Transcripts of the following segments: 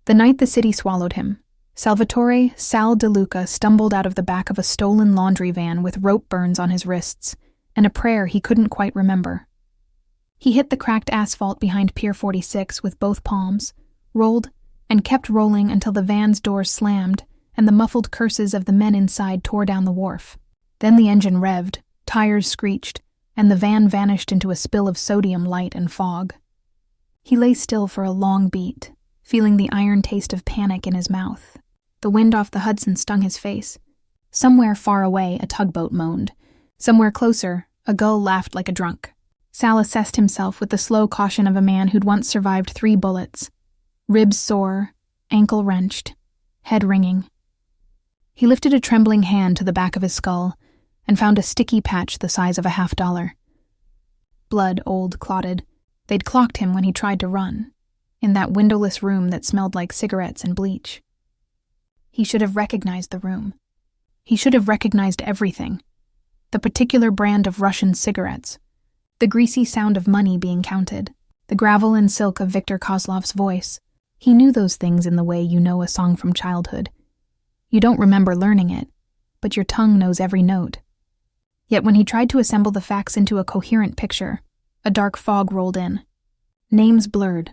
The night the city swallowed him, Salvatore Sal De Luca stumbled out of the back of a stolen laundry van with rope burns on his wrists and a prayer he couldn't quite remember. He hit the cracked asphalt behind Pier 46 with both palms, rolled, and kept rolling until the van's doors slammed and the muffled curses of the men inside tore down the wharf. Then the engine revved, tires screeched, and the van vanished into a spill of sodium light and fog. He lay still for a long beat, feeling the iron taste of panic in his mouth. The wind off the Hudson stung his face. Somewhere far away, a tugboat moaned. Somewhere closer, a gull laughed like a drunk. Sal assessed himself with the slow caution of a man who'd once survived 3 bullets. Ribs sore, ankle wrenched, head ringing. He lifted a trembling hand to the back of his skull and found a sticky patch the size of a $50. Blood, old, clotted. They'd clocked him when he tried to run, in that windowless room that smelled like cigarettes and bleach. He should have recognized the room. He should have recognized everything. The particular brand of Russian cigarettes, the greasy sound of money being counted, the gravel and silk of Viktor Kozlov's voice. He knew those things in the way you know a song from childhood. You don't remember learning it, but your tongue knows every note. Yet when he tried to assemble the facts into a coherent picture, a dark fog rolled in. Names blurred.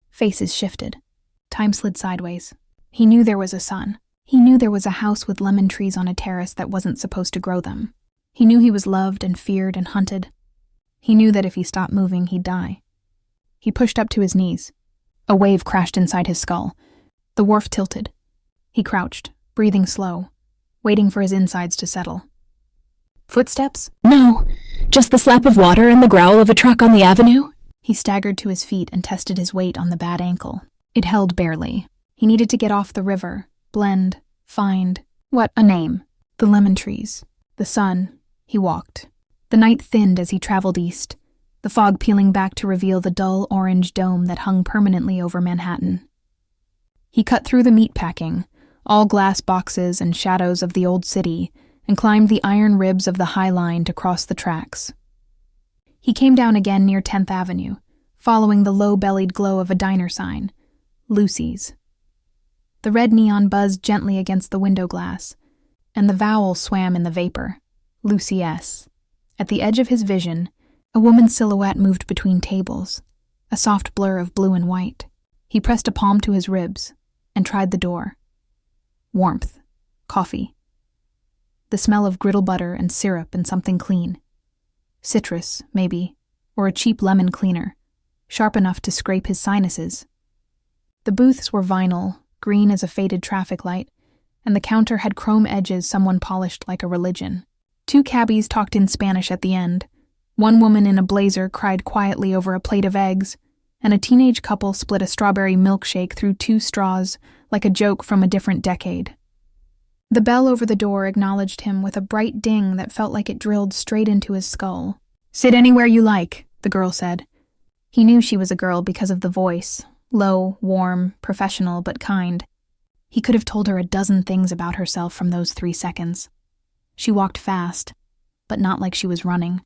Faces shifted. Time slid sideways. He knew there was a sun. He knew there was a house with lemon trees on a terrace that wasn't supposed to grow them. He knew he was loved and feared and hunted. He knew that if he stopped moving, he'd die. He pushed up to his knees. A wave crashed inside his skull. The wharf tilted. He crouched, breathing slow, waiting for his insides to settle. Footsteps? No, just the slap of water and the growl of a truck on the avenue. He staggered to his feet and tested his weight on the bad ankle. It held barely. He needed to get off the river, blend, find, what, a name. The lemon trees, the sun. He walked. The night thinned as he traveled east, the fog peeling back to reveal the dull orange dome that hung permanently over Manhattan. He cut through the meatpacking, all glass boxes and shadows of the old city, and climbed the iron ribs of the High Line to cross the tracks. He came down again near 10th Avenue, following the low-bellied glow of a diner sign, Lucy's. The red neon buzzed gently against the window glass, and the vowel swam in the vapor, Lucy S. At the edge of his vision, a woman's silhouette moved between tables, a soft blur of blue and white. He pressed a palm to his ribs and tried the door. Warmth, coffee. The smell of griddle butter and syrup and something clean. Citrus, maybe, or a cheap lemon cleaner, sharp enough to scrape his sinuses. The booths were vinyl, green as a faded traffic light, and the counter had chrome edges someone polished like a religion. 2 cabbies talked in Spanish at the end. One woman in a blazer cried quietly over a plate of eggs, and a teenage couple split a strawberry milkshake through 2 straws like a joke from a different decade. The bell over the door acknowledged him with a bright ding that felt like it drilled straight into his skull. "Sit anywhere you like," the girl said. He knew she was a girl because of the voice, low, warm, professional, but kind. He could have told her a dozen things about herself from those 3 seconds. She walked fast, but not like she was running.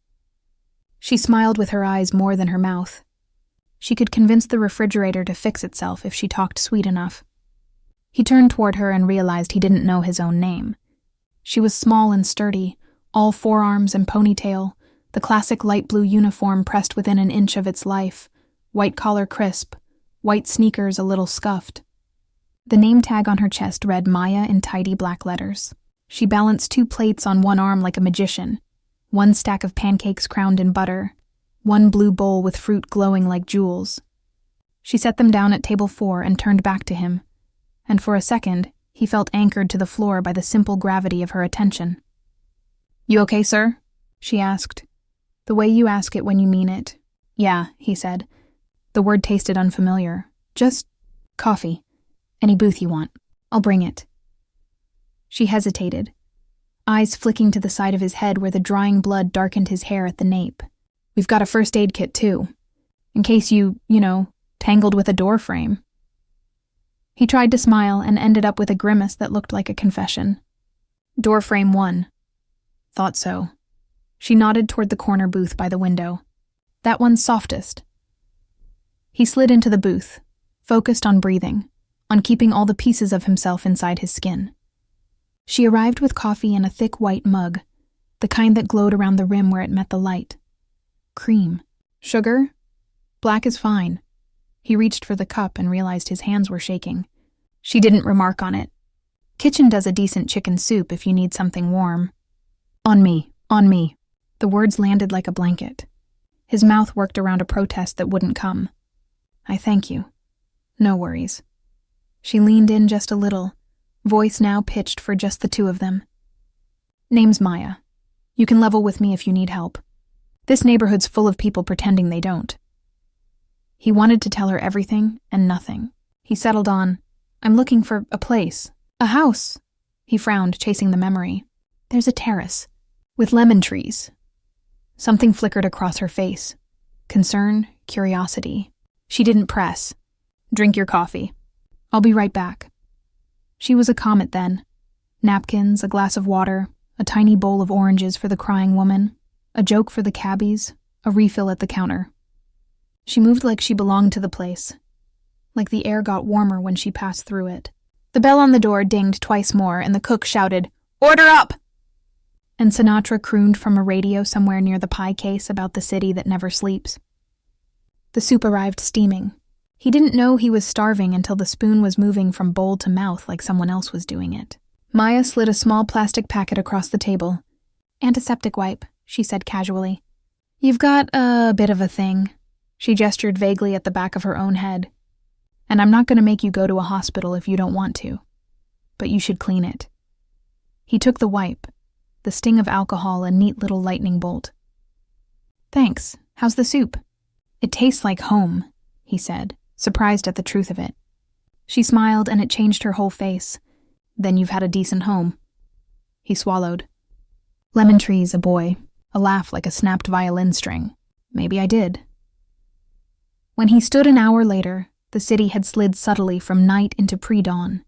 She smiled with her eyes more than her mouth. She could convince the refrigerator to fix itself if she talked sweet enough. He turned toward her and realized he didn't know his own name. She was small and sturdy, all forearms and ponytail, the classic light blue uniform pressed within an inch of its life, white collar crisp, white sneakers a little scuffed. The name tag on her chest read Maya in tidy black letters. She balanced 2 plates on one arm like a magician, 1 stack of pancakes crowned in butter, 1 blue bowl with fruit glowing like jewels. She set them down at table 4 and turned back to him, and for a second, he felt anchored to the floor by the simple gravity of her attention. "You okay, sir?" she asked. The way you ask it when you mean it. "Yeah," he said. The word tasted unfamiliar. "Just coffee. Any booth you want. I'll bring it." She hesitated, eyes flicking to the side of his head where the drying blood darkened his hair at the nape. "We've got a first aid kit, too. In case you tangled with a door frame." He tried to smile and ended up with a grimace that looked like a confession. "Door frame 1. Thought so." She nodded toward the corner booth by the window. "That one's softest." He slid into the booth, focused on breathing, on keeping all the pieces of himself inside his skin. She arrived with coffee in a thick white mug, the kind that glowed around the rim where it met the light. Cream. Sugar? Black is fine. He reached for the cup and realized his hands were shaking. She didn't remark on it. Kitchen does a decent chicken soup if you need something warm. On me, on me. The words landed like a blanket. His mouth worked around a protest that wouldn't come. I thank you. No worries. She leaned in just a little, voice now pitched for just the two of them. Name's Maya. You can level with me if you need help. This neighborhood's full of people pretending they don't. He wanted to tell her everything and nothing. He settled on, I'm looking for a place. A house. He frowned, chasing the memory. There's a terrace. With lemon trees. Something flickered across her face. Concern, curiosity. She didn't press. Drink your coffee. I'll be right back. She was a comet then. Napkins, a glass of water, a tiny bowl of oranges for the crying woman, a joke for the cabbies, a refill at the counter. She moved like she belonged to the place, like the air got warmer when she passed through it. The bell on the door dinged twice more, and the cook shouted, Order up! And Sinatra crooned from a radio somewhere near the pie case about the city that never sleeps. The soup arrived steaming. He didn't know he was starving until the spoon was moving from bowl to mouth like someone else was doing it. Maya slid a small plastic packet across the table. Antiseptic wipe, she said casually. You've got a bit of a thing. She gestured vaguely at the back of her own head. And I'm not going to make you go to a hospital if you don't want to. But you should clean it. He took the wipe, the sting of alcohol a neat little lightning bolt. Thanks. How's the soup? It tastes like home, he said, surprised at the truth of it. She smiled and it changed her whole face. Then you've had a decent home. He swallowed. Lemon trees, a boy, a laugh like a snapped violin string. Maybe I did. When he stood an hour later, the city had slid subtly from night into pre-dawn.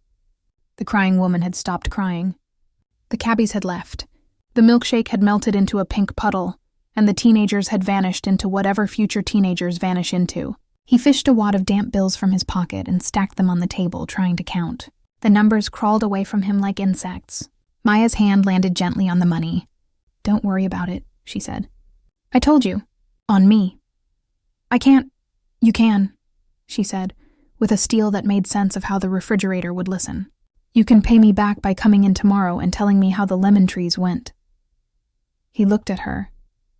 The crying woman had stopped crying. The cabbies had left. The milkshake had melted into a pink puddle, and the teenagers had vanished into whatever future teenagers vanish into. He fished a wad of damp bills from his pocket and stacked them on the table, trying to count. The numbers crawled away from him like insects. Maya's hand landed gently on the money. Don't worry about it, she said. I told you. On me. I can't. You can, she said, with a steel that made sense of how the refrigerator would listen. You can pay me back by coming in tomorrow and telling me how the lemon trees went. He looked at her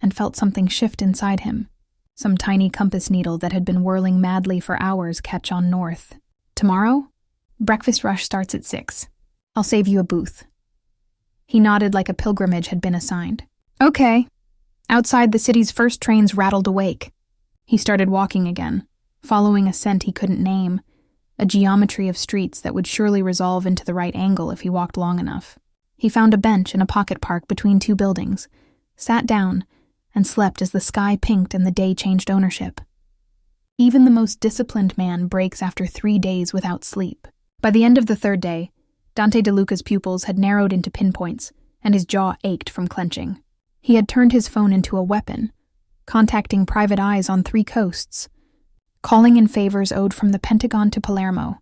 and felt something shift inside him. Some tiny compass needle that had been whirling madly for hours catch on north. Tomorrow? Breakfast rush starts at 6. I'll save you a booth. He nodded like a pilgrimage had been assigned. Okay. Outside, the city's first trains rattled awake. He started walking again, following a scent he couldn't name, a geometry of streets that would surely resolve into the right angle if he walked long enough. He found a bench in a pocket park between two buildings, sat down, and slept as the sky pinked and the day changed ownership. Even the most disciplined man breaks after 3 days without sleep. By the end of the third day, Dante DeLuca's pupils had narrowed into pinpoints, and his jaw ached from clenching. He had turned his phone into a weapon, contacting private eyes on 3 coasts, calling in favors owed from the Pentagon to Palermo,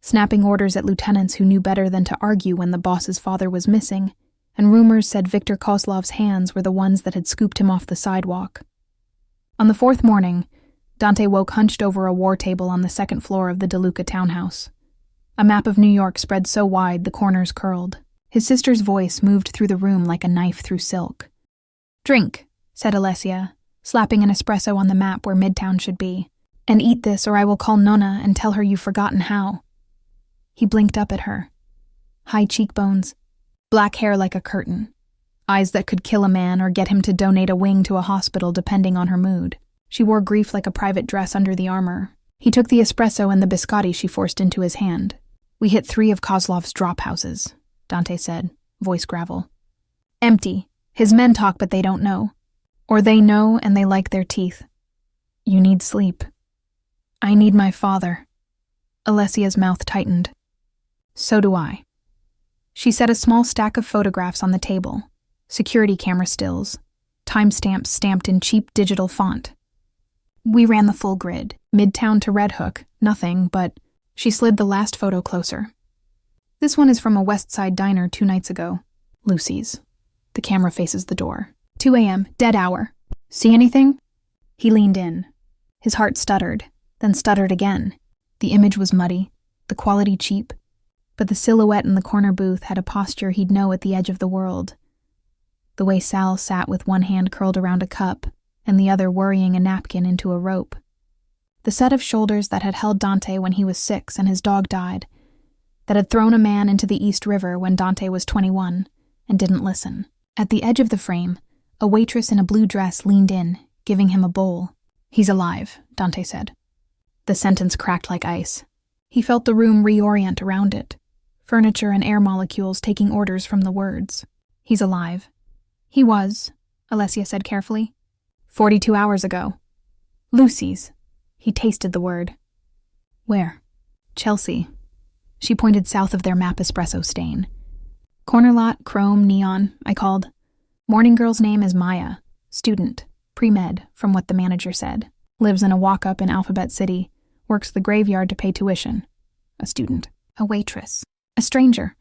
snapping orders at lieutenants who knew better than to argue when the boss's father was missing, and rumors said Viktor Kozlov's hands were the ones that had scooped him off the sidewalk. On the 4th morning, Dante woke hunched over a war table on the 2nd floor of the DeLuca townhouse. A map of New York spread so wide the corners curled. His sister's voice moved through the room like a knife through silk. Drink, said Alessia, slapping an espresso on the map where Midtown should be. And eat this or I will call Nonna and tell her you've forgotten how. He blinked up at her. High cheekbones, black hair like a curtain, eyes that could kill a man or get him to donate a wing to a hospital depending on her mood. She wore grief like a private dress under the armor. He took the espresso and the biscotti she forced into his hand. We hit 3 of Kozlov's drop houses, Dante said, voice gravel. Empty. His men talk but they don't know. Or they know and they like their teeth. You need sleep. I need my father. Alessia's mouth tightened. So do I. She set a small stack of photographs on the table, security camera stills, timestamps stamped in cheap digital font. We ran the full grid, Midtown to Red Hook, nothing but She slid the last photo closer. This one is from a West Side diner 2 nights ago. Lucy's. The camera faces the door. 2 a.m., dead hour. See anything? He leaned in. His heart stuttered, then stuttered again. The image was muddy, the quality cheap, but the silhouette in the corner booth had a posture he'd know at the edge of the world. The way Sal sat with one hand curled around a cup and the other worrying a napkin into a rope. The set of shoulders that had held Dante when he was 6 and his dog died, that had thrown a man into the East River when Dante was 21 and didn't listen. At the edge of the frame, a waitress in a blue dress leaned in, giving him a bowl. "He's alive," Dante said. The sentence cracked like ice. He felt the room reorient around it, furniture and air molecules taking orders from the words. "He's alive." "He was," Alessia said carefully. 42 hours ago. Lucy's. He tasted the word. "Where?" "Chelsea." She pointed south of their map espresso stain. "Corner lot, chrome, neon," I called. "Morning girl's name is Maya. Student. Pre-med, from what the manager said. Lives in a walk-up in Alphabet City. Works the graveyard to pay tuition. A student. A waitress. A stranger.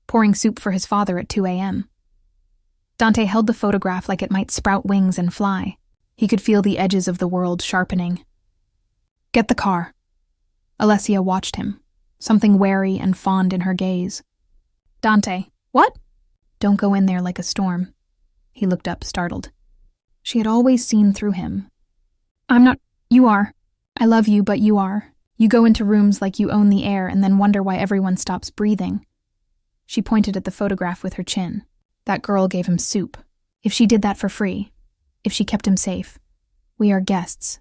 Pouring soup for his father at 2 a.m. Dante held the photograph like it might sprout wings and fly. He could feel the edges of the world sharpening. "Get the car." Alessia watched him, something wary and fond in her gaze. "Dante, what?" "Don't go in there like a storm." He looked up, startled. She had always seen through him. "I'm not. You are. I love you, but you are. You go into rooms like you own the air and then wonder why everyone stops breathing." She pointed at the photograph with her chin. That girl gave him soup. If she did that for free, if she kept him safe, we are guests.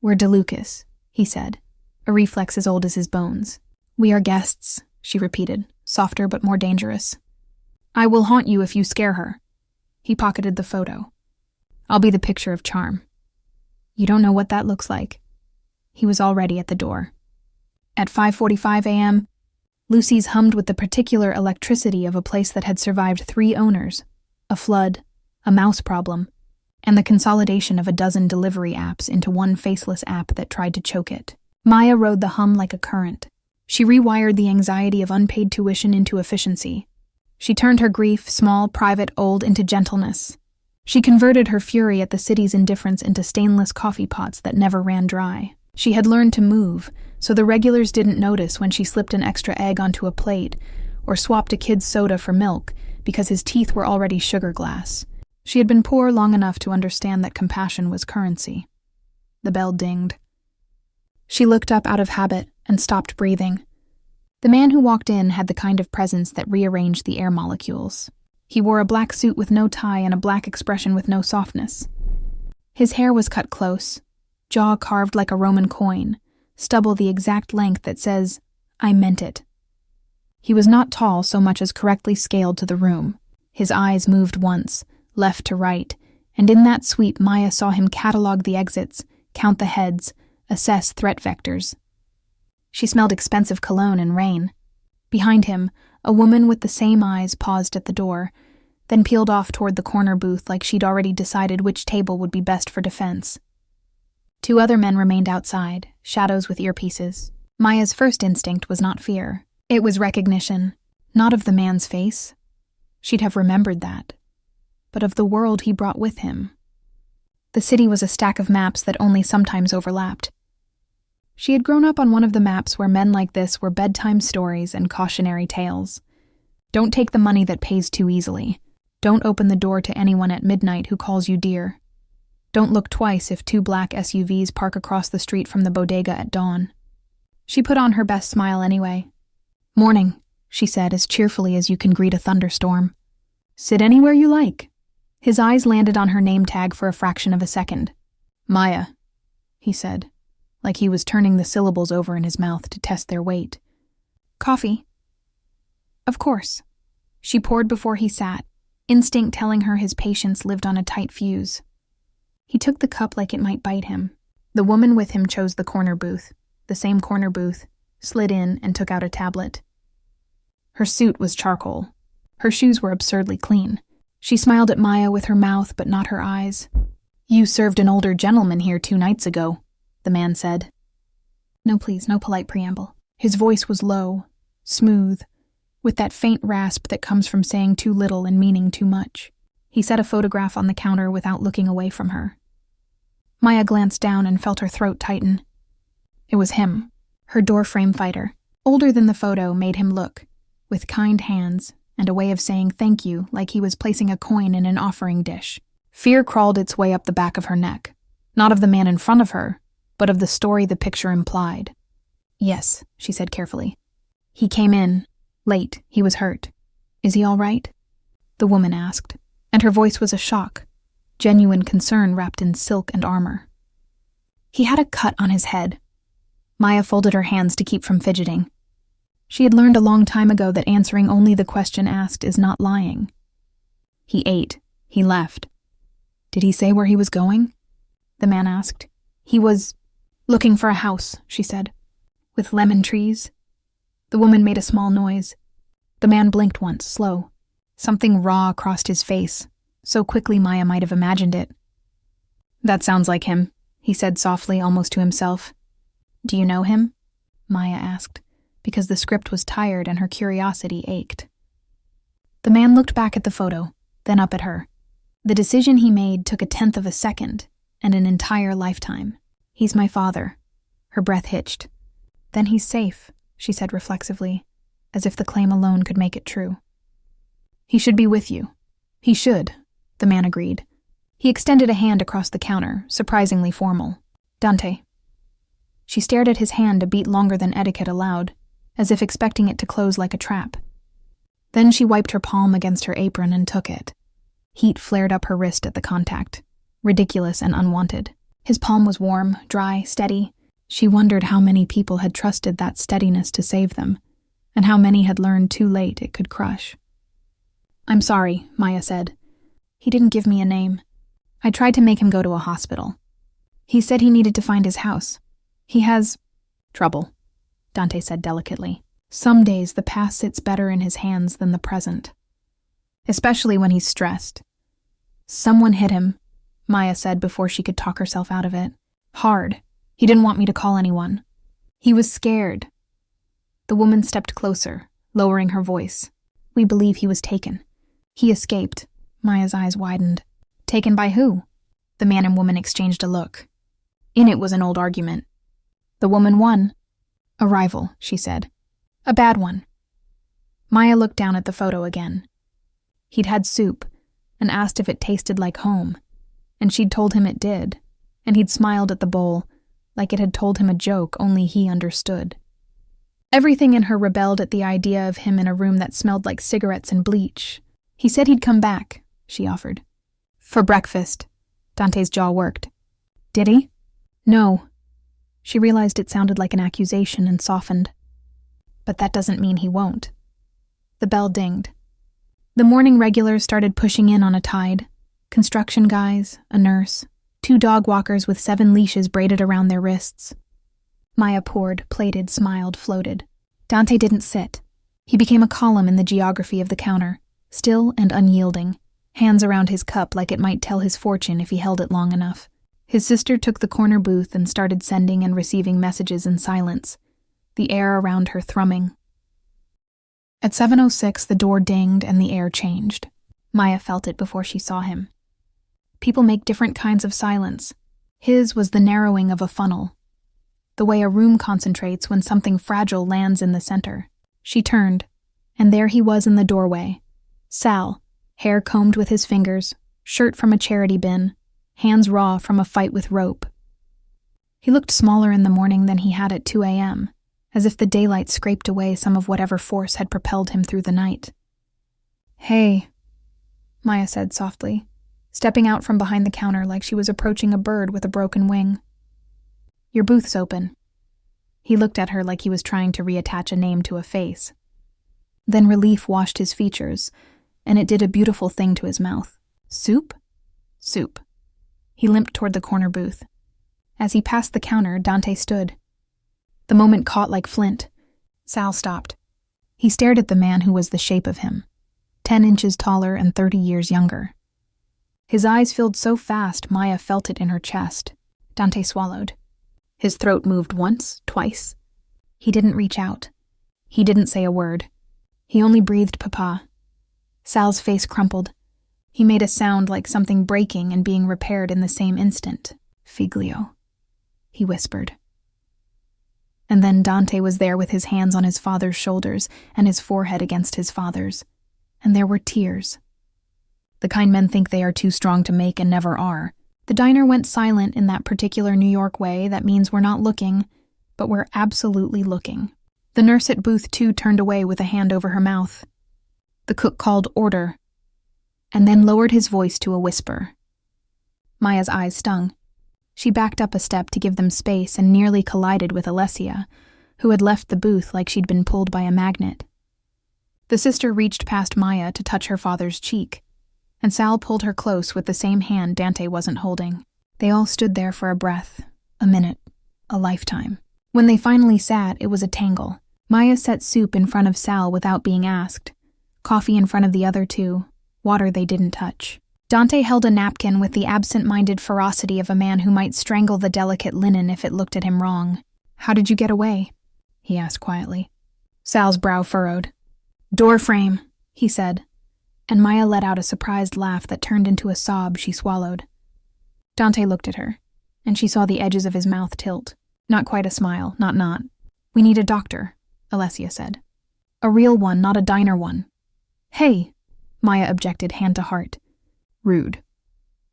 "We're DeLucas," he said, a reflex as old as his bones. "We are guests," she repeated, softer but more dangerous. "I will haunt you if you scare her." He pocketed the photo. "I'll be the picture of charm." "You don't know what that looks like." He was already at the door. At 5:45 a.m., Lucy's hummed with the particular electricity of a place that had survived 3 owners, a flood, a mouse problem, and the consolidation of a dozen delivery apps into one faceless app that tried to choke it. Maya rode the hum like a current. She rewired the anxiety of unpaid tuition into efficiency. She turned her grief, small, private, old, into gentleness. She converted her fury at the city's indifference into stainless coffee pots that never ran dry. She had learned to move, so the regulars didn't notice when she slipped an extra egg onto a plate or swapped a kid's soda for milk because his teeth were already sugar glass. She had been poor long enough to understand that compassion was currency. The bell dinged. She looked up out of habit and stopped breathing. The man who walked in had the kind of presence that rearranged the air molecules. He wore a black suit with no tie and a black expression with no softness. His hair was cut close, jaw carved like a Roman coin, stubble the exact length that says, "I meant it." He was not tall so much as correctly scaled to the room. His eyes moved once, left to right, and in that sweep Maya saw him catalog the exits, count the heads, assess threat vectors. She smelled expensive cologne and rain. Behind him, a woman with the same eyes paused at the door, then peeled off toward the corner booth like she'd already decided which table would be best for defense. 2 other men remained outside, shadows with earpieces. Maya's first instinct was not fear. It was recognition, not of the man's face. She'd have remembered that, but of the world he brought with him. The city was a stack of maps that only sometimes overlapped. She had grown up on one of the maps where men like this were bedtime stories and cautionary tales. Don't take the money that pays too easily. Don't open the door to anyone at midnight who calls you dear. Don't look twice if 2 black SUVs park across the street from the bodega at dawn. She put on her best smile anyway. "Morning," she said as cheerfully as you can greet a thunderstorm. "Sit anywhere you like." His eyes landed on her name tag for a fraction of a second. "Maya," he said, like he was turning the syllables over in his mouth to test their weight. "Coffee?" "Of course." She poured before he sat, instinct telling her his patience lived on a tight fuse. He took the cup like it might bite him. The woman with him chose the corner booth, the same corner booth, slid in and took out a tablet. Her suit was charcoal. Her shoes were absurdly clean. She smiled at Maya with her mouth but not her eyes. "You served an older gentleman here 2 nights ago," the man said. No, please, no polite preamble. His voice was low, smooth, with that faint rasp that comes from saying too little and meaning too much. He set a photograph on the counter without looking away from her. Maya glanced down and felt her throat tighten. It was him, her doorframe fighter. Older than the photo made him look, with kind hands and a way of saying thank you like he was placing a coin in an offering dish. Fear crawled its way up the back of her neck, not of the man in front of her, but of the story the picture implied. Yes, she said carefully. He came in, late, he was hurt. Is he all right? The woman asked, and her voice was a shock, genuine concern wrapped in silk and armor. He had a cut on his head. Maya folded her hands to keep from fidgeting. She had learned a long time ago that answering only the question asked is not lying. He ate. He left. Did he say where he was going? The man asked. He was looking for a house, she said. With lemon trees. The woman made a small noise. The man blinked once, slow. Something raw crossed his face, so quickly Maya might have imagined it. That sounds like him, he said softly, almost to himself. Do you know him? Maya asked, because the script was tired and her curiosity ached. The man looked back at the photo, then up at her. The decision he made took 1/10 of a second and an entire lifetime. He's my father. Her breath hitched. Then he's safe, she said reflexively, as if the claim alone could make it true. He should be with you. He should, the man agreed. He extended a hand across the counter, surprisingly formal. Dante. She stared at his hand a beat longer than etiquette allowed, as if expecting it to close like a trap. Then she wiped her palm against her apron and took it. Heat flared up her wrist at the contact, ridiculous and unwanted. His palm was warm, dry, steady. She wondered how many people had trusted that steadiness to save them, and how many had learned too late it could crush. I'm sorry, Maya said. He didn't give me a name. I tried to make him go to a hospital. He said he needed to find his house. He has trouble, Dante said delicately. Some days the past sits better in his hands than the present, especially when he's stressed. Someone hit him, Maya said before she could talk herself out of it. Hard. He didn't want me to call anyone. He was scared. The woman stepped closer, lowering her voice. We believe he was taken. He escaped. Maya's eyes widened. Taken by who? The man and woman exchanged a look. In it was an old argument. The woman won. A rival, she said. A bad one. Maya looked down at the photo again. He'd had soup and asked if it tasted like home, and she'd told him it did, and he'd smiled at the bowl like it had told him a joke only he understood. Everything in her rebelled at the idea of him in a room that smelled like cigarettes and bleach. He said he'd come back, she offered. For breakfast. Dante's jaw worked. Did he? No. She realized it sounded like an accusation and softened. But that doesn't mean he won't. The bell dinged. The morning regulars started pushing in on a tide. Construction guys, a nurse, 2 dog walkers with 7 leashes braided around their wrists. Maya poured, plated, smiled, floated. Dante didn't sit. He became a column in the geography of the counter, still and unyielding, hands around his cup like it might tell his fortune if he held it long enough. His sister took the corner booth and started sending and receiving messages in silence, the air around her thrumming. At 7:06, the door dinged and the air changed. Maya felt it before she saw him. People make different kinds of silence. His was the narrowing of a funnel, the way a room concentrates when something fragile lands in the center. She turned, and there he was in the doorway. Sal, hair combed with his fingers, shirt from a charity bin, hands raw from a fight with rope. He looked smaller in the morning than he had at 2 a.m., as if the daylight scraped away some of whatever force had propelled him through the night. Hey, Maya said softly, stepping out from behind the counter like she was approaching a bird with a broken wing. Your booth's open. He looked at her like he was trying to reattach a name to a face. Then relief washed his features, and it did a beautiful thing to his mouth. Soup? Soup. He limped toward the corner booth. As he passed the counter, Dante stood. The moment caught like flint. Sal stopped. He stared at the man who was the shape of him, 10 inches taller and 30 years younger. His eyes filled so fast Maya felt it in her chest. Dante swallowed. His throat moved once, twice. He didn't reach out. He didn't say a word. He only breathed Papa. Sal's face crumpled. He made a sound like something breaking and being repaired in the same instant. Figlio, he whispered. And then Dante was there with his hands on his father's shoulders and his forehead against his father's. And there were tears. The kind men think they are too strong to make and never are. The diner went silent in that particular New York way that means we're not looking, but we're absolutely looking. The nurse at booth 2 turned away with a hand over her mouth. The cook called order, and then lowered his voice to a whisper. Maya's eyes stung. She backed up a step to give them space and nearly collided with Alessia, who had left the booth like she'd been pulled by a magnet. The sister reached past Maya to touch her father's cheek, and Sal pulled her close with the same hand Dante wasn't holding. They all stood there for a breath, a minute, a lifetime. When they finally sat, it was a tangle. Maya set soup in front of Sal without being asked, coffee in front of the other two, water they didn't touch. Dante held a napkin with the absent-minded ferocity of a man who might strangle the delicate linen if it looked at him wrong. "How did you get away?" he asked quietly. Sal's brow furrowed. "Door frame," he said, and Maya let out a surprised laugh that turned into a sob she swallowed. Dante looked at her, and she saw the edges of his mouth tilt. Not quite a smile, not. "We need a doctor," Alessia said. "A real one, not a diner one." "Hey," Maya objected, hand to heart. Rude.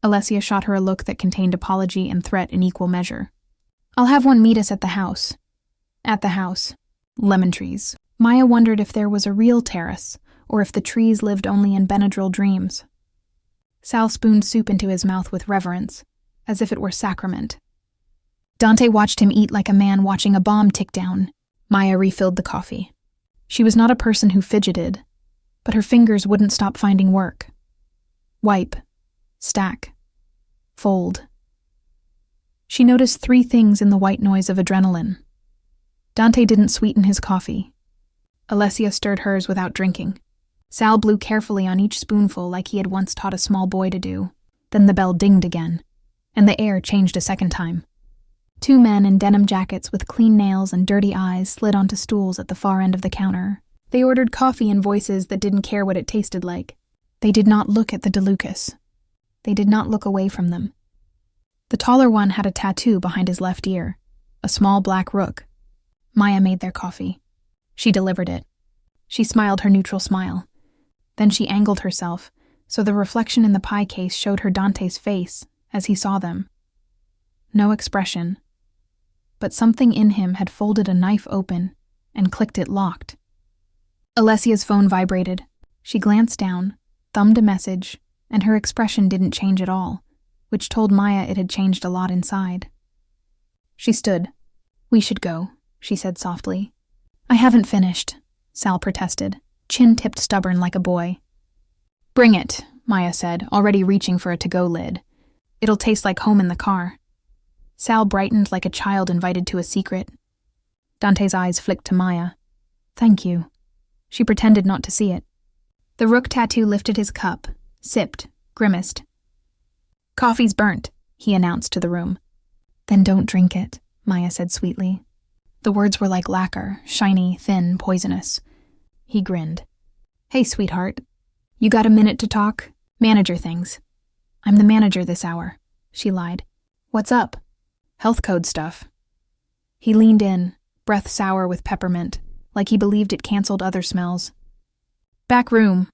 Alessia shot her a look that contained apology and threat in equal measure. "I'll have one meet us at the house." At the house. Lemon trees. Maya wondered if there was a real terrace, or if the trees lived only in Benadryl dreams. Sal spooned soup into his mouth with reverence, as if it were sacrament. Dante watched him eat like a man watching a bomb tick down. Maya refilled the coffee. She was not a person who fidgeted, but her fingers wouldn't stop finding work. Wipe. Stack. Fold. She noticed 3 things in the white noise of adrenaline. Dante didn't sweeten his coffee. Alessia stirred hers without drinking. Sal blew carefully on each spoonful like he had once taught a small boy to do. Then the bell dinged again, and the air changed a second time. 2 men in denim jackets with clean nails and dirty eyes slid onto stools at the far end of the counter. They ordered coffee in voices that didn't care what it tasted like. They did not look at the DeLucas. They did not look away from them. The taller one had a tattoo behind his left ear, a small black rook. Maya made their coffee. She delivered it. She smiled her neutral smile. Then she angled herself, so the reflection in the pie case showed her Dante's face as he saw them. No expression, but something in him had folded a knife open and clicked it locked. Alessia's phone vibrated. She glanced down, thumbed a message, and her expression didn't change at all, which told Maya it had changed a lot inside. She stood. "We should go," she said softly. "I haven't finished," Sal protested, chin tipped stubborn like a boy. "Bring it," Maya said, already reaching for a to-go lid. "It'll taste like home in the car." Sal brightened like a child invited to a secret. Dante's eyes flicked to Maya. "Thank you." She pretended not to see it. The rook tattoo lifted his cup, sipped, grimaced. "Coffee's burnt," he announced to the room. "Then don't drink it," Maya said sweetly. The words were like lacquer, shiny, thin, poisonous. He grinned. "Hey, sweetheart. You got a minute to talk? Manager things." "I'm the manager this hour," she lied. "What's up?" "Health code stuff." He leaned in, breath sour with peppermint, like he believed it canceled other smells. "Back room."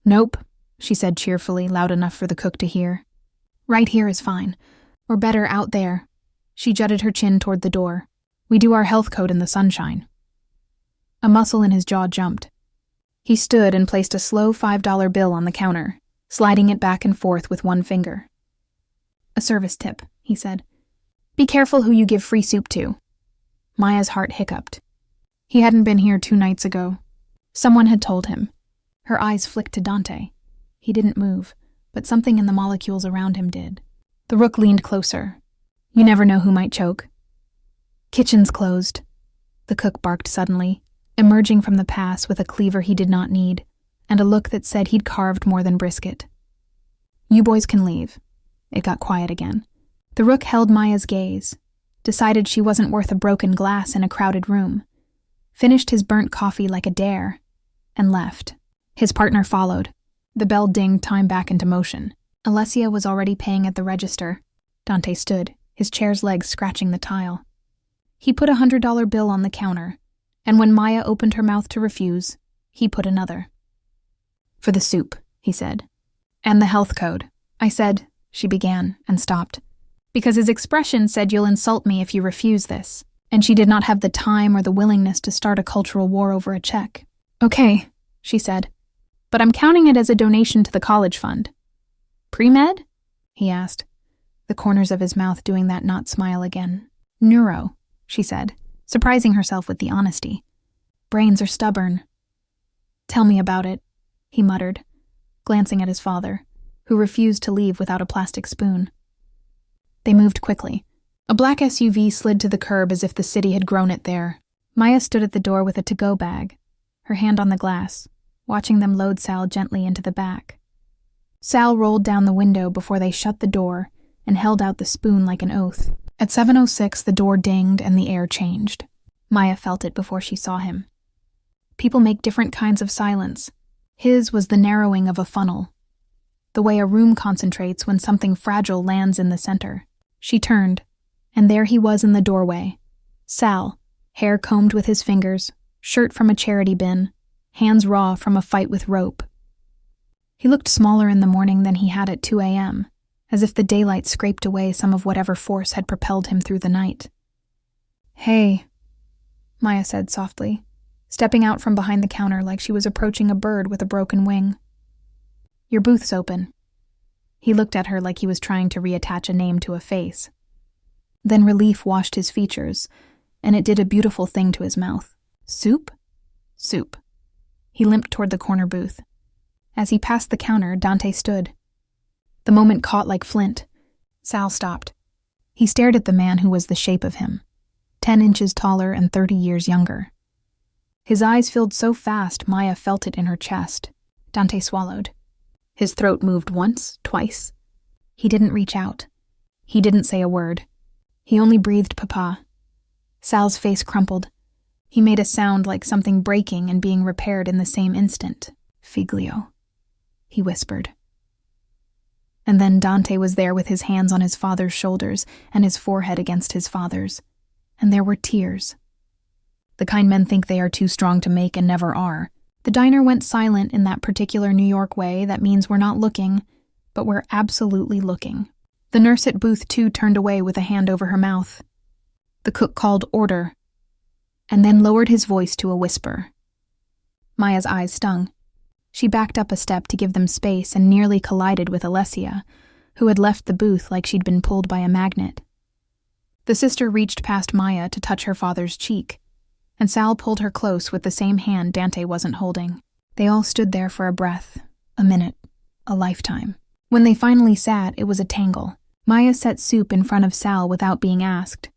"Nope," she said cheerfully, loud enough for the cook to hear. "Right here is fine. Or better, out there." She jutted her chin toward the door. "We do our health code in the sunshine." A muscle in his jaw jumped. He stood and placed a slow $5 bill on the counter, sliding it back and forth with one finger. "A service tip," he said. "Be careful who you give free soup to." Maya's heart hiccuped. He hadn't been here 2 nights ago. Someone had told him. Her eyes flicked to Dante. He didn't move, but something in the molecules around him did. The rook leaned closer. "You never know who might choke." "Kitchen's closed," the cook barked suddenly, emerging from the pass with a cleaver he did not need, and a look that said he'd carved more than brisket. "You boys can leave." It got quiet again. The rook held Maya's gaze. decided she wasn't worth a broken glass in a crowded room, finished his burnt coffee like a dare, and left. His partner followed. The bell dinged time back into motion. Alessia was already paying at the register. Dante stood, his chair's legs scratching the tile. He put a $100 bill on the counter, and when Maya opened her mouth to refuse, he put another. "For the soup," he said. "And the health code," I said, she began, and stopped. Because his expression said, "You'll insult me if you refuse this," and she did not have the time or the willingness to start a cultural war over a check. "Okay," she said, "but I'm counting it as a donation to the college fund." "Pre-med?" he asked, the corners of his mouth doing that not smile again. "Neuro," she said, surprising herself with the honesty. "Brains are stubborn." "Tell me about it," he muttered, glancing at his father, who refused to leave without a plastic spoon. They moved quickly. A black SUV slid to the curb as if the city had grown it there. Maya stood at the door with a to-go bag, her hand on the glass, watching them load Sal gently into the back. Sal rolled down the window before they shut the door and held out the spoon like an oath. At 7:06, the door dinged and the air changed. Maya felt it before she saw him. People make different kinds of silence. His was the narrowing of a funnel, the way a room concentrates when something fragile lands in the center. She turned, and there he was in the doorway. Sal, hair combed with his fingers, shirt from a charity bin, hands raw from a fight with rope. He looked smaller in the morning than he had at 2 a.m., as if the daylight scraped away some of whatever force had propelled him through the night. "Hey," Maya said softly, stepping out from behind the counter like she was approaching a bird with a broken wing. "Your booth's open." He looked at her like he was trying to reattach a name to a face. Then relief washed his features, and it did a beautiful thing to his mouth. "Soup?" "Soup." He limped toward the corner booth. As he passed the counter, Dante stood. The moment caught like flint. Sal stopped. He stared at the man who was the shape of him, 10 inches taller and 30 years younger. His eyes filled so fast Maya felt it in her chest. Dante swallowed. His throat moved once, twice. He didn't reach out. He didn't say a word. He only breathed Papa. Sal's face crumpled. He made a sound like something breaking and being repaired in the same instant. "Figlio," he whispered. And then Dante was there with his hands on his father's shoulders and his forehead against his father's. And there were tears. The kind men think they are too strong to make and never are. The diner went silent in that particular New York way that means we're not looking, but we're absolutely looking. The nurse at booth 2 turned away with a hand over her mouth. The cook called order, and then lowered his voice to a whisper. Maya's eyes stung. She backed up a step to give them space and nearly collided with Alessia, who had left the booth like she'd been pulled by a magnet. The sister reached past Maya to touch her father's cheek, and Sal pulled her close with the same hand Dante wasn't holding. They all stood there for a breath, a minute, a lifetime. When they finally sat, it was a tangle. Maya set soup in front of Sal without being asked,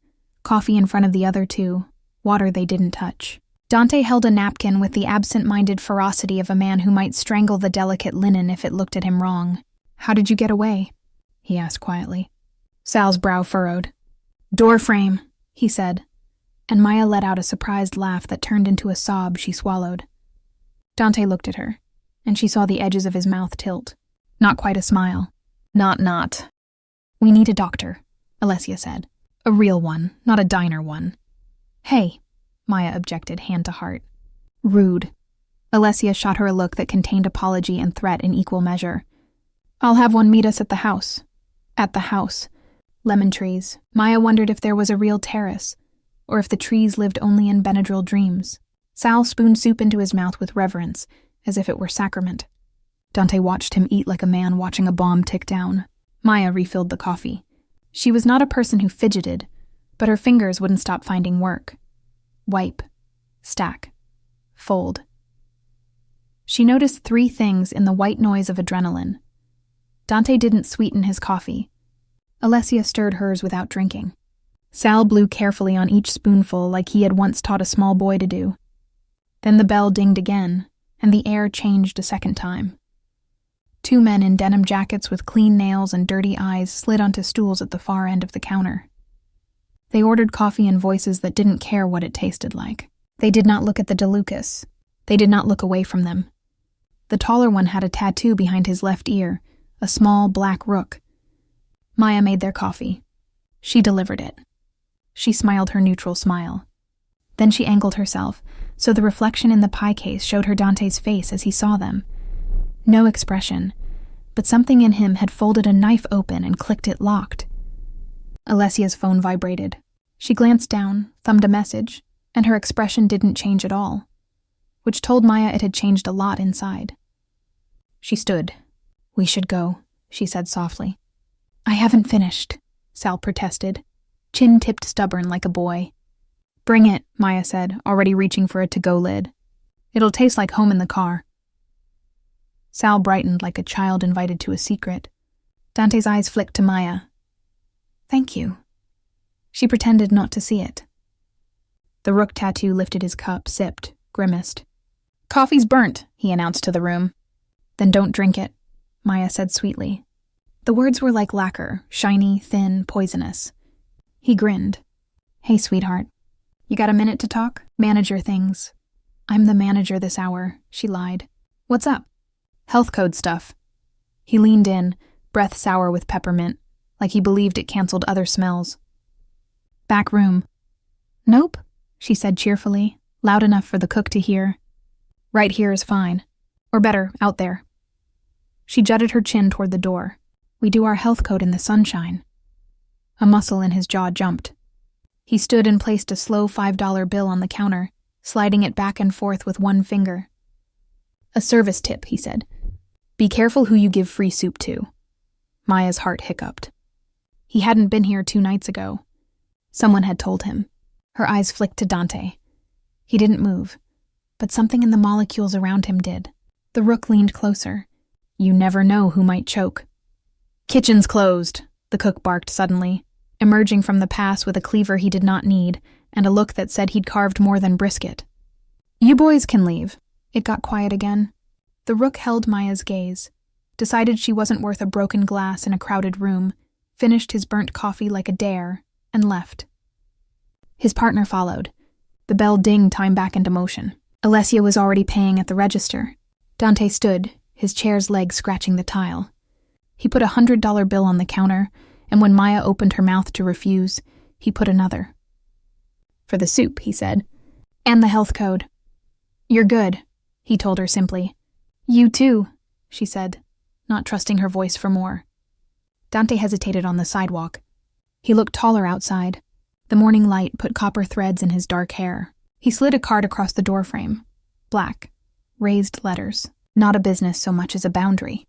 coffee in front of the other two, water they didn't touch. Dante held a napkin with the absent-minded ferocity of a man who might strangle the delicate linen if it looked at him wrong. "How did you get away?" he asked quietly. Sal's brow furrowed. "Door frame," he said, and Maya let out a surprised laugh that turned into a sob she swallowed. Dante looked at her, and she saw the edges of his mouth tilt. Not quite a smile. Not. "We need a doctor," Alessia said. "A real one, not a diner one." "Hey," Maya objected, hand to heart. "Rude." Alessia shot her a look that contained apology and threat in equal measure. "I'll have one meet us at the house." At the house. Lemon trees. Maya wondered if there was a real terrace, or if the trees lived only in Benadryl dreams. Sal spooned soup into his mouth with reverence, as if it were sacrament. Dante watched him eat like a man watching a bomb tick down. Maya refilled the coffee. She was not a person who fidgeted, but her fingers wouldn't stop finding work. Wipe. Stack. Fold. She noticed 3 things in the white noise of adrenaline. Dante didn't sweeten his coffee. Alessia stirred hers without drinking. Sal blew carefully on each spoonful like he had once taught a small boy to do. Then the bell dinged again, and the air changed a second time. 2 men in denim jackets with clean nails and dirty eyes slid onto stools at the far end of the counter. They ordered coffee in voices that didn't care what it tasted like. They did not look at the DeLucas. They did not look away from them. The taller one had a tattoo behind his left ear, a small black rook. Maya made their coffee. She delivered it. She smiled her neutral smile. Then she angled herself, so the reflection in the pie case showed her Dante's face as he saw them. No expression, but something in him had folded a knife open and clicked it locked. Alessia's phone vibrated. She glanced down, thumbed a message, and her expression didn't change at all, which told Maya it had changed a lot inside. She stood. "We should go," she said softly. "I haven't finished," Sal protested, chin tipped stubborn like a boy. "Bring it," Maya said, already reaching for a to-go lid. "It'll taste like home in the car." Sal brightened like a child invited to a secret. Dante's eyes flicked to Maya. "Thank you." She pretended not to see it. The rook tattoo lifted his cup, sipped, grimaced. "Coffee's burnt," he announced to the room. "Then don't drink it," Maya said sweetly. The words were like lacquer, shiny, thin, poisonous. He grinned. "Hey, sweetheart. You got a minute to talk? Manager things." "I'm the manager this hour," she lied. "What's up?" "Health code stuff." He leaned in, breath sour with peppermint, like he believed it canceled other smells. "Back room." "Nope," she said cheerfully, loud enough for the cook to hear. "Right here is fine. Or better, out there." She jutted her chin toward the door. "We do our health code in the sunshine." A muscle in his jaw jumped. He stood and placed a slow $5 bill on the counter, sliding it back and forth with one finger. "A service tip," he said. "Be careful who you give free soup to." Maya's heart hiccuped. He hadn't been here 2 nights ago. Someone had told him. Her eyes flicked to Dante. He didn't move, but something in the molecules around him did. The rook leaned closer. You never know who might choke. "Kitchen's closed," the cook barked suddenly, emerging from the pass with a cleaver he did not need and a look that said he'd carved more than brisket. "You boys can leave." It got quiet again. The rook held Maya's gaze, decided she wasn't worth a broken glass in a crowded room, finished his burnt coffee like a dare, and left. His partner followed. The bell dinged time back into motion. Alessia was already paying at the register. Dante stood, his chair's legs scratching the tile. He put a $100 bill on the counter, and when Maya opened her mouth to refuse, he put another. "For the soup," he said. "And the health code." "You're good," he told her simply. "You too," she said, not trusting her voice for more. Dante hesitated on the sidewalk. He looked taller outside. The morning light put copper threads in his dark hair. He slid a card across the doorframe. Black. Raised letters. Not a business so much as a boundary.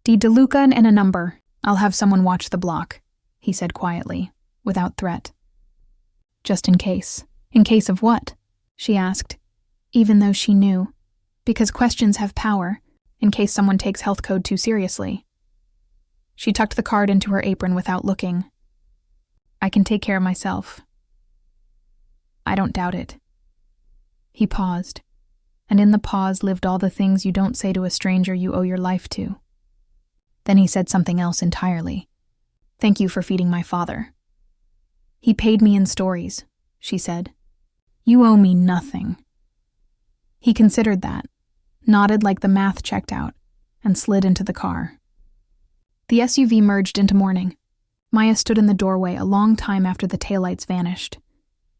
"D. DeLuca and a number. I'll have someone watch the block," he said quietly, without threat. "Just in case." "In case of what?" she asked, even though she knew. Because questions have power, in case someone takes health code too seriously. She tucked the card into her apron without looking. "I can take care of myself." "I don't doubt it." He paused, and in the pause lived all the things you don't say to a stranger you owe your life to. Then he said something else entirely. "Thank you for feeding my father." "He paid me in stories," she said. "You owe me nothing." He considered that, nodded like the math checked out, and slid into the car. The SUV merged into morning. Maya stood in the doorway a long time after the taillights vanished,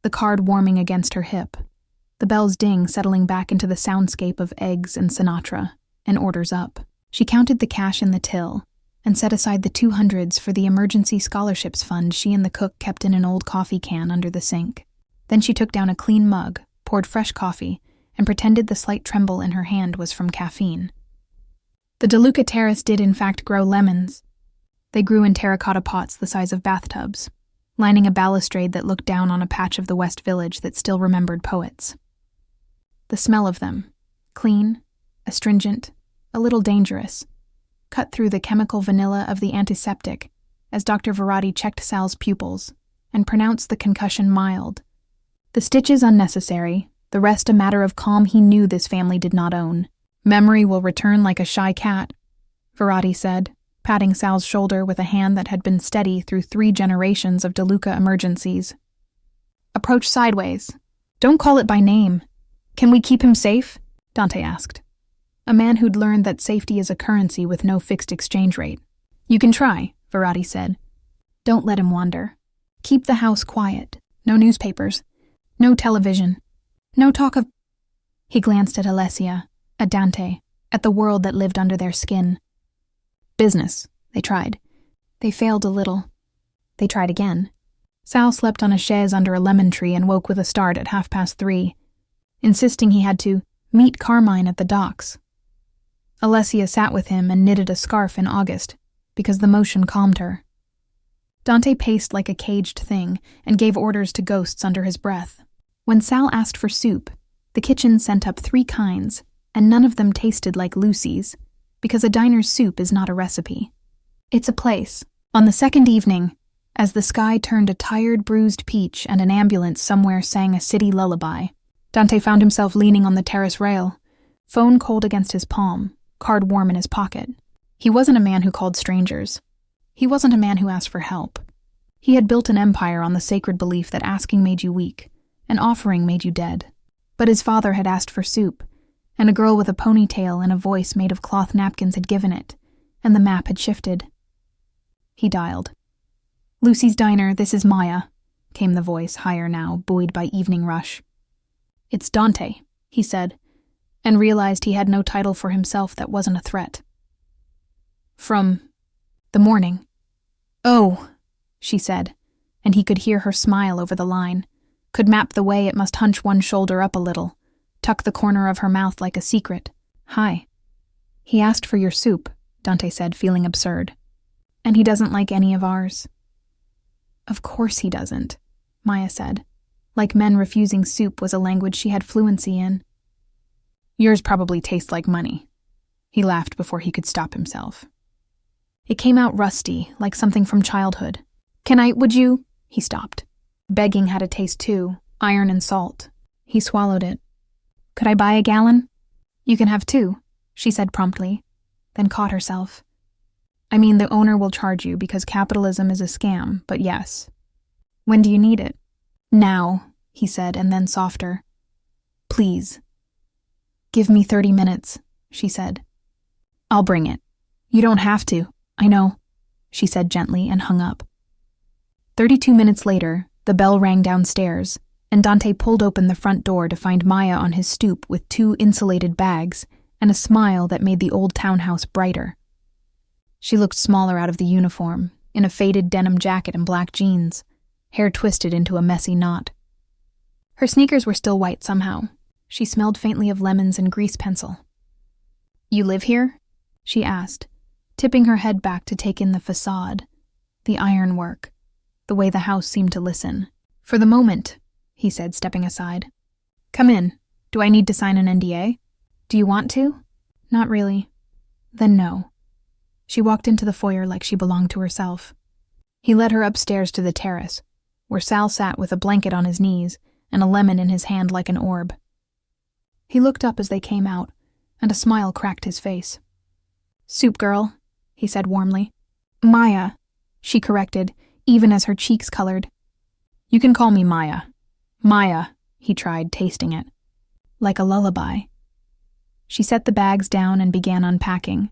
the card warming against her hip, the bell's ding settling back into the soundscape of eggs and Sinatra, and orders up. She counted the cash in the till, and set aside the 200s for the emergency scholarships fund she and the cook kept in an old coffee can under the sink. Then she took down a clean mug, poured fresh coffee, and pretended the slight tremble in her hand was from caffeine. The DeLuca terrace did in fact grow lemons. They grew in terracotta pots the size of bathtubs, lining a balustrade that looked down on a patch of the West Village that still remembered poets. The smell of them, clean, astringent, a little dangerous, cut through the chemical vanilla of the antiseptic as Dr. Verratti checked Sal's pupils and pronounced the concussion mild. The stitches unnecessary, the rest a matter of calm he knew this family did not own. "Memory will return like a shy cat," Verratti said, patting Sal's shoulder with a hand that had been steady through 3 generations of DeLuca emergencies. Approach sideways. Don't call it by name. Can we keep him safe? Dante asked. A man who'd learned that safety is a currency with no fixed exchange rate. You can try, Verratti said. Don't let him wander. Keep the house quiet. No newspapers. No television. No talk of... He glanced at Alessia, at Dante, at the world that lived under their skin. Business. They tried. They failed a little. They tried again. Sal slept on a chaise under a lemon tree and woke with a start at 3:30, insisting he had to meet Carmine at the docks. Alessia sat with him and knitted a scarf in August, because the motion calmed her. Dante paced like a caged thing and gave orders to ghosts under his breath. When Sal asked for soup, the kitchen sent up 3 kinds, and none of them tasted like Lucy's, because a diner's soup is not a recipe. It's a place. On the second evening, as the sky turned a tired, bruised peach and an ambulance somewhere sang a city lullaby, Dante found himself leaning on the terrace rail, phone cold against his palm, card warm in his pocket. He wasn't a man who called strangers. He wasn't a man who asked for help. He had built an empire on the sacred belief that asking made you weak, and offering made you dead. But his father had asked for soup, and a girl with a ponytail and a voice made of cloth napkins had given it, and the map had shifted. He dialed. Lucy's Diner, this is Maya, came the voice, higher now, buoyed by evening rush. It's Dante, he said, and realized he had no title for himself that wasn't a threat. From the morning. Oh, she said, and he could hear her smile over the line, could map the way it must hunch one shoulder up a little, tuck the corner of her mouth like a secret. Hi. He asked for your soup, Dante said, feeling absurd. And he doesn't like any of ours. Of course he doesn't, Maya said, like men refusing soup was a language she had fluency in. Yours probably tastes like money. He laughed before he could stop himself. It came out rusty, like something from childhood. Would you? He stopped. Begging had a taste too, iron and salt. He swallowed it. Could I buy a gallon? You can have 2, she said promptly, then caught herself. I mean, the owner will charge you because capitalism is a scam, but yes. When do you need it? Now, he said, and then softer. Please. Give me 30 minutes, she said. I'll bring it. You don't have to, I know, she said gently and hung up. 32 minutes later, the bell rang downstairs, and Dante pulled open the front door to find Maya on his stoop with 2 insulated bags and a smile that made the old townhouse brighter. She looked smaller out of the uniform, in a faded denim jacket and black jeans, hair twisted into a messy knot. Her sneakers were still white somehow. She smelled faintly of lemons and grease pencil. You live here? She asked, tipping her head back to take in the facade, the ironwork, the way the house seemed to listen. For the moment, he said, stepping aside. Come in. Do I need to sign an NDA? Do you want to? Not really. Then no. She walked into the foyer like she belonged to herself. He led her upstairs to the terrace, where Sal sat with a blanket on his knees and a lemon in his hand like an orb. He looked up as they came out, and a smile cracked his face. Soup girl, he said warmly. Maya, she corrected, even as her cheeks colored. You can call me Maya. Maya, he tried, tasting it. Like a lullaby. She set the bags down and began unpacking.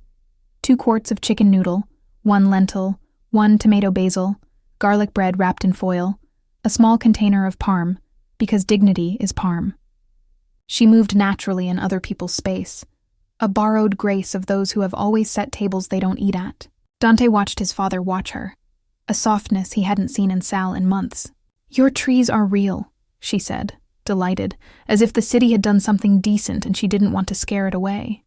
2 quarts of chicken noodle, 1 lentil, 1 tomato basil, garlic bread wrapped in foil, a small container of parm, because dignity is parm. She moved naturally in other people's space, a borrowed grace of those who have always set tables they don't eat at. Dante watched his father watch her, a softness he hadn't seen in Sal in months. Your trees are real, she said, delighted, as if the city had done something decent and she didn't want to scare it away.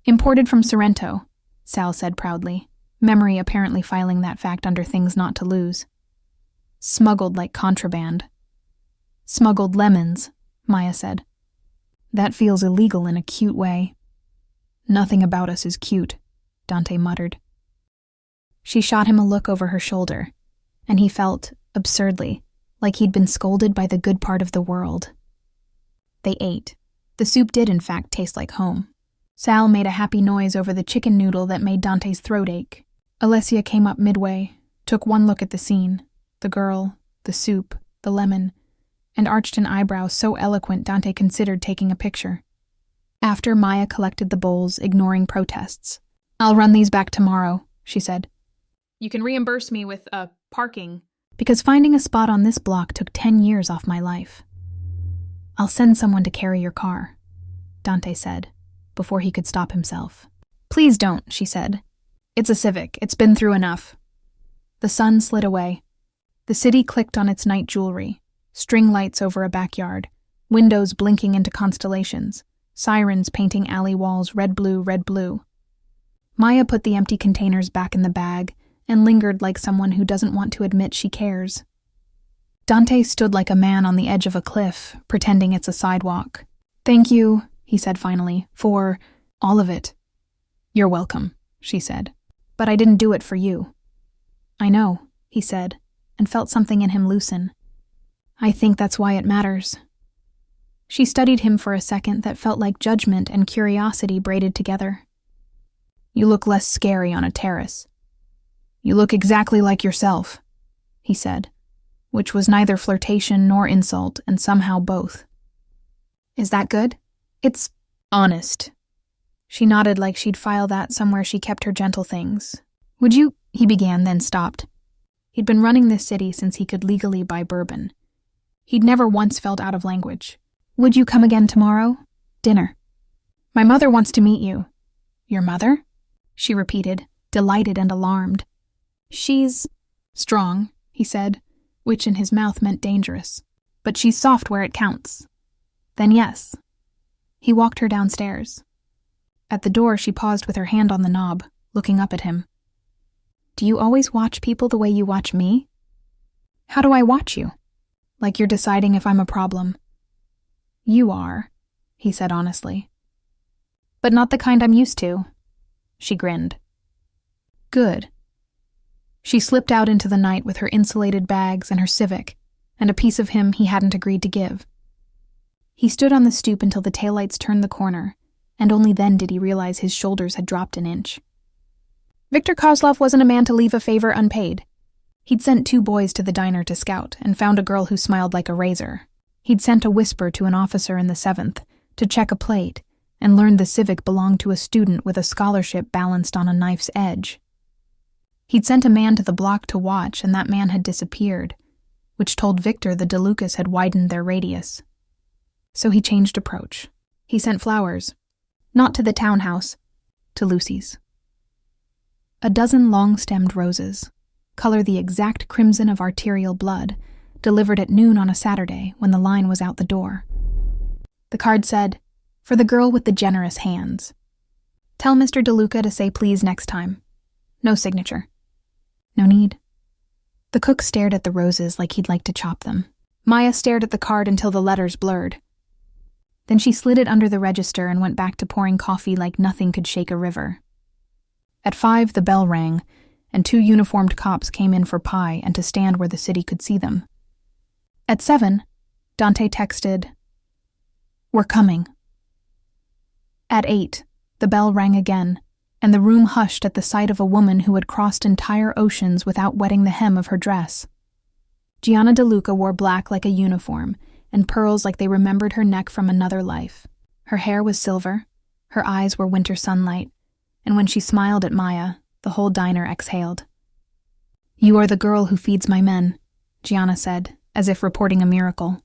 Imported from Sorrento, Sal said proudly, memory apparently filing that fact under things not to lose. Smuggled like contraband. Smuggled lemons, Maya said. That feels illegal in a cute way. Nothing about us is cute, Dante muttered. She shot him a look over her shoulder, and he felt, absurdly, like he'd been scolded by the good part of the world. They ate. The soup did in fact taste like home. Sal made a happy noise over the chicken noodle that made Dante's throat ache. Alessia came up midway, took one look at the scene, the girl, the soup, the lemon, and arched an eyebrow so eloquent Dante considered taking a picture. After, Maya collected the bowls, ignoring protests. "I'll run these back tomorrow," she said. "You can reimburse me with, parking, because finding a spot on this block took 10 years off my life." "I'll send someone to carry your car," Dante said, before he could stop himself. "Please don't," she said. "It's a Civic. It's been through enough." The sun slid away. The city clicked on its night jewelry, string lights over a backyard, windows blinking into constellations, sirens painting alley walls red, blue, red, blue. Maya put the empty containers back in the bag and lingered like someone who doesn't want to admit she cares. Dante stood like a man on the edge of a cliff, pretending it's a sidewalk. "Thank you," he said finally, "for all of it." "You're welcome," she said. "But I didn't do it for you." "I know," he said, and felt something in him loosen. "I think that's why it matters." She studied him for a second that felt like judgment and curiosity braided together. "You look less scary on a terrace." "You look exactly like yourself," he said, which was neither flirtation nor insult, and somehow both. "Is that good?" "It's honest." She nodded like she'd file that somewhere she kept her gentle things. "Would you—" he began, then stopped. He'd been running this city since he could legally buy bourbon. He'd never once felt out of language. "Would you come again tomorrow? Dinner. My mother wants to meet you." "Your mother?" she repeated, delighted and alarmed. "She's strong," he said, which in his mouth meant dangerous. "But she's soft where it counts." "Then yes." He walked her downstairs. At the door, she paused with her hand on the knob, looking up at him. "Do you always watch people the way you watch me?" "How do I watch you?" "Like you're deciding if I'm a problem." "You are," he said honestly. "But not the kind I'm used to." She grinned. "Good." She slipped out into the night with her insulated bags and her Civic, and a piece of him he hadn't agreed to give. He stood on the stoop until the taillights turned the corner, and only then did he realize his shoulders had dropped an inch. Viktor Kozlov wasn't a man to leave a favor unpaid. He'd sent 2 boys to the diner to scout and found a girl who smiled like a razor. He'd sent a whisper to an officer in the 7th to check a plate and learned the Civic belonged to a student with a scholarship balanced on a knife's edge. He'd sent a man to the block to watch, and that man had disappeared, which told Victor the DeLucas had widened their radius. So he changed approach. He sent flowers, not to the townhouse, to Lucy's. A dozen long-stemmed roses, color the exact crimson of arterial blood, delivered at noon on a Saturday when the line was out the door. The card said, "For the girl with the generous hands. Tell Mr. DeLuca to say please next time." No signature. No need. The cook stared at the roses like he'd like to chop them. Maya stared at the card until the letters blurred. Then she slid it under the register and went back to pouring coffee like nothing could shake a river. At 5, the bell rang, and 2 uniformed cops came in for pie and to stand where the city could see them. At 7, Dante texted, "We're coming." At 8, the bell rang again, and the room hushed at the sight of a woman who had crossed entire oceans without wetting the hem of her dress. Gianna DeLuca wore black like a uniform, and pearls like they remembered her neck from another life. Her hair was silver, her eyes were winter sunlight, and when she smiled at Maya, the whole diner exhaled. "You are the girl who feeds my men," Gianna said, as if reporting a miracle.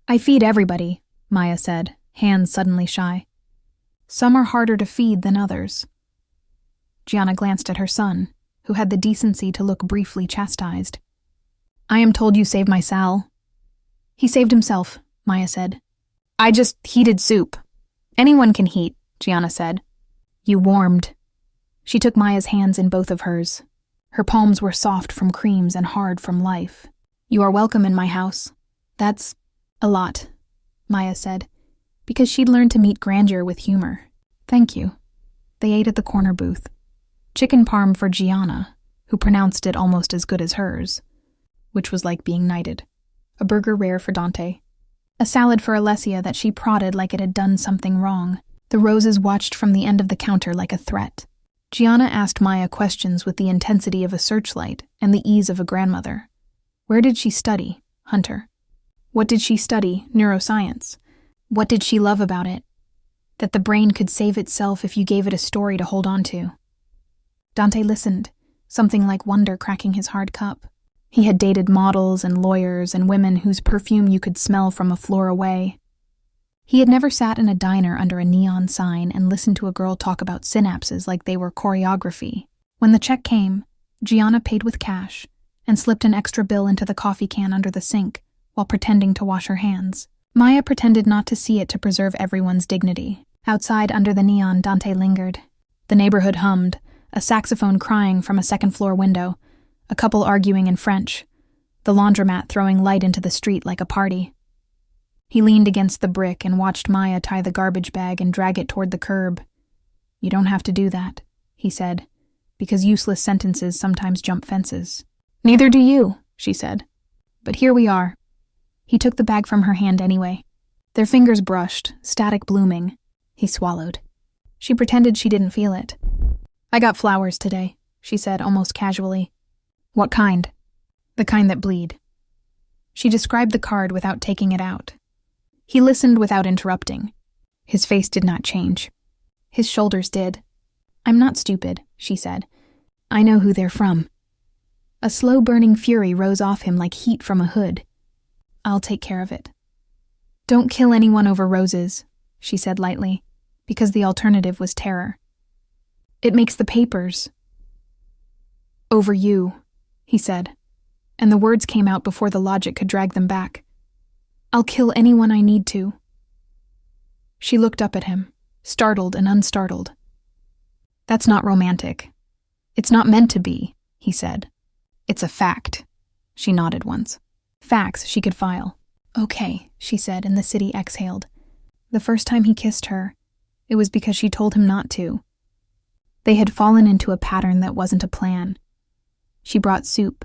"I feed everybody," Maya said, hands suddenly shy. "Some are harder to feed than others." Gianna glanced at her son, who had the decency to look briefly chastised. "I am told you saved my Sal." "He saved himself," Maya said. "I just heated soup." "Anyone can heat," Gianna said. "You warmed." She took Maya's hands in both of hers. Her palms were soft from creams and hard from life. "You are welcome in my house." "That's a lot," Maya said, because she'd learned to meet grandeur with humor. "Thank you." They ate at the corner booth. Chicken parm for Gianna, who pronounced it almost as good as hers, which was like being knighted. A burger rare for Dante. A salad for Alessia that she prodded like it had done something wrong. The roses watched from the end of the counter like a threat. Gianna asked Maya questions with the intensity of a searchlight and the ease of a grandmother. Where did she study? Hunter. What did she study? Neuroscience. What did she love about it? That the brain could save itself if you gave it a story to hold on to. Dante listened, something like wonder cracking his hard cup. He had dated models and lawyers and women whose perfume you could smell from a floor away. He had never sat in a diner under a neon sign and listened to a girl talk about synapses like they were choreography. When the check came, Gianna paid with cash and slipped an extra bill into the coffee can under the sink while pretending to wash her hands. Maya pretended not to see it to preserve everyone's dignity. Outside under the neon, Dante lingered. The neighborhood hummed, a saxophone crying from a second-floor window, a couple arguing in French, the laundromat throwing light into the street like a party. He leaned against the brick and watched Maya tie the garbage bag and drag it toward the curb. "You don't have to do that," he said, because useless sentences sometimes jump fences. "Neither do you," she said. "But here we are." He took the bag from her hand anyway. Their fingers brushed, static blooming. He swallowed. She pretended she didn't feel it. "I got flowers today," she said almost casually. "What kind?" "The kind that bleed." She described the card without taking it out. He listened without interrupting. His face did not change. His shoulders did. "I'm not stupid," she said. "I know who they're from." A slow-burning fury rose off him like heat from a hood. "I'll take care of it." "Don't kill anyone over roses," she said lightly, because the alternative was terror. "It makes the papers." "Over you," he said, and the words came out before the logic could drag them back. "I'll kill anyone I need to." She looked up at him, startled and unstartled. "That's not romantic. It's not meant to be," he said. "It's a fact." She nodded once. Facts she could file. "Okay," she said, and the city exhaled. The first time he kissed her, it was because she told him not to. They had fallen into a pattern that wasn't a plan. She brought soup.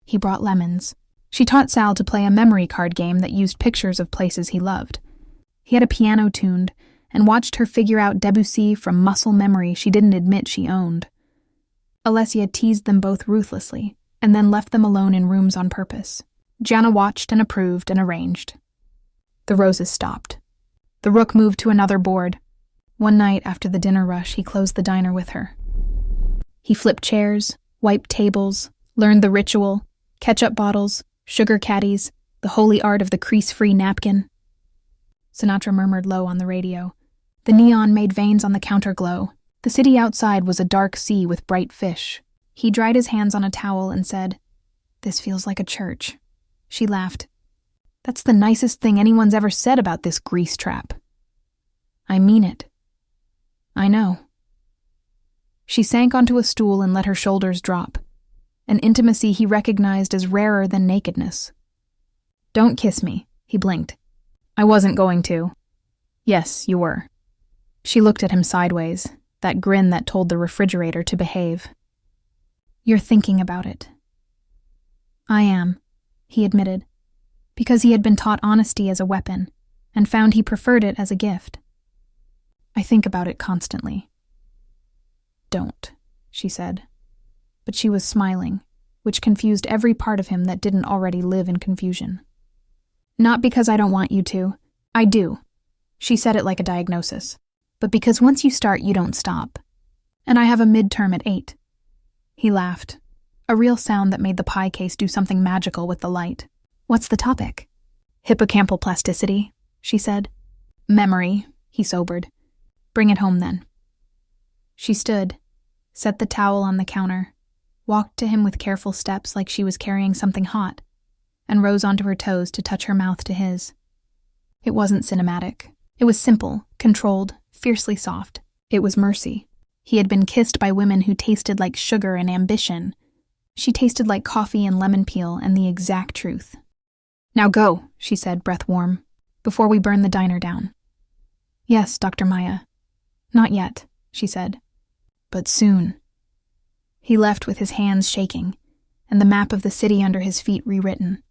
He brought lemons. She taught Sal to play a memory card game that used pictures of places he loved. He had a piano tuned and watched her figure out Debussy from muscle memory she didn't admit she owned. Alessia teased them both ruthlessly and then left them alone in rooms on purpose. Gianna watched and approved and arranged. The roses stopped. The rook moved to another board. One night after the dinner rush, he closed the diner with her. He flipped chairs, wiped tables, learned the ritual, ketchup bottles, sugar caddies, the holy art of the crease-free napkin. Sinatra murmured low on the radio. The neon made veins on the counter glow. The city outside was a dark sea with bright fish. He dried his hands on a towel and said, "This feels like a church." She laughed. "That's the nicest thing anyone's ever said about this grease trap." "I mean it." "I know." She sank onto a stool and let her shoulders drop, an intimacy he recognized as rarer than nakedness. "Don't kiss me," he blinked. "I wasn't going to." "Yes, you were." She looked at him sideways, that grin that told the refrigerator to behave. "You're thinking about it." "I am," he admitted, because he had been taught honesty as a weapon and found he preferred it as a gift. "I think about it constantly." "Don't," she said. But she was smiling, which confused every part of him that didn't already live in confusion. "Not because I don't want you to. I do." She said it like a diagnosis. "But because once you start, you don't stop. And I have a midterm at 8. He laughed, a real sound that made the pie case do something magical with the light. "What's the topic?" "Hippocampal plasticity," she said. "Memory," he sobered. "Bring it home then." She stood, set the towel on the counter, walked to him with careful steps like she was carrying something hot, and rose onto her toes to touch her mouth to his. It wasn't cinematic. It was simple, controlled, fiercely soft. It was mercy. He had been kissed by women who tasted like sugar and ambition. She tasted like coffee and lemon peel and the exact truth. "Now go," she said, breath warm, "before we burn the diner down." "Yes, Dr. Maya." "Not yet," she said. "But soon." He left with his hands shaking, and the map of the city under his feet rewritten.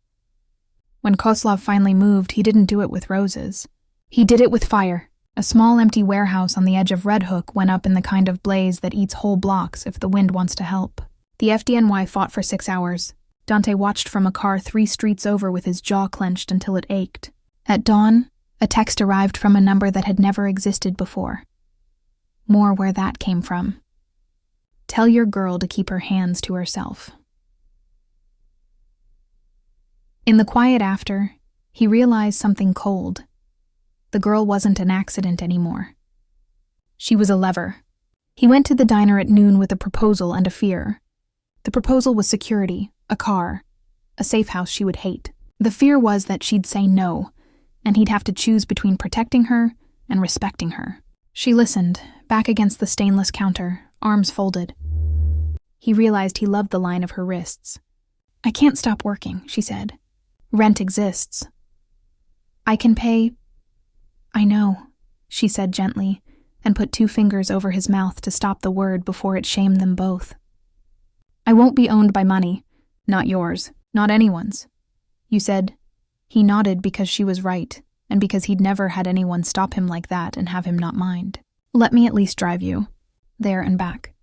When Koslov finally moved, he didn't do it with roses. He did it with fire. A small empty warehouse on the edge of Red Hook went up in the kind of blaze that eats whole blocks if the wind wants to help. The FDNY fought for 6 hours. Dante watched from a car 3 streets over with his jaw clenched until it ached. At dawn, a text arrived from a number that had never existed before. More where that came from. Tell your girl to keep her hands to herself. In the quiet after, he realized something cold. The girl wasn't an accident anymore. She was a lever. He went to the diner at noon with a proposal and a fear. The proposal was security, a car, a safe house she would hate. The fear was that she'd say no, and he'd have to choose between protecting her and respecting her. She listened, back against the stainless counter, arms folded. He realized he loved the line of her wrists. I can't stop working, she said. Rent exists. I can pay. I know, she said gently, and put 2 fingers over his mouth to stop the word before it shamed them both. I won't be owned by money. Not yours. Not anyone's. You said. He nodded because she was right, and because he'd never had anyone stop him like that and have him not mind. Let me at least drive you. There and back.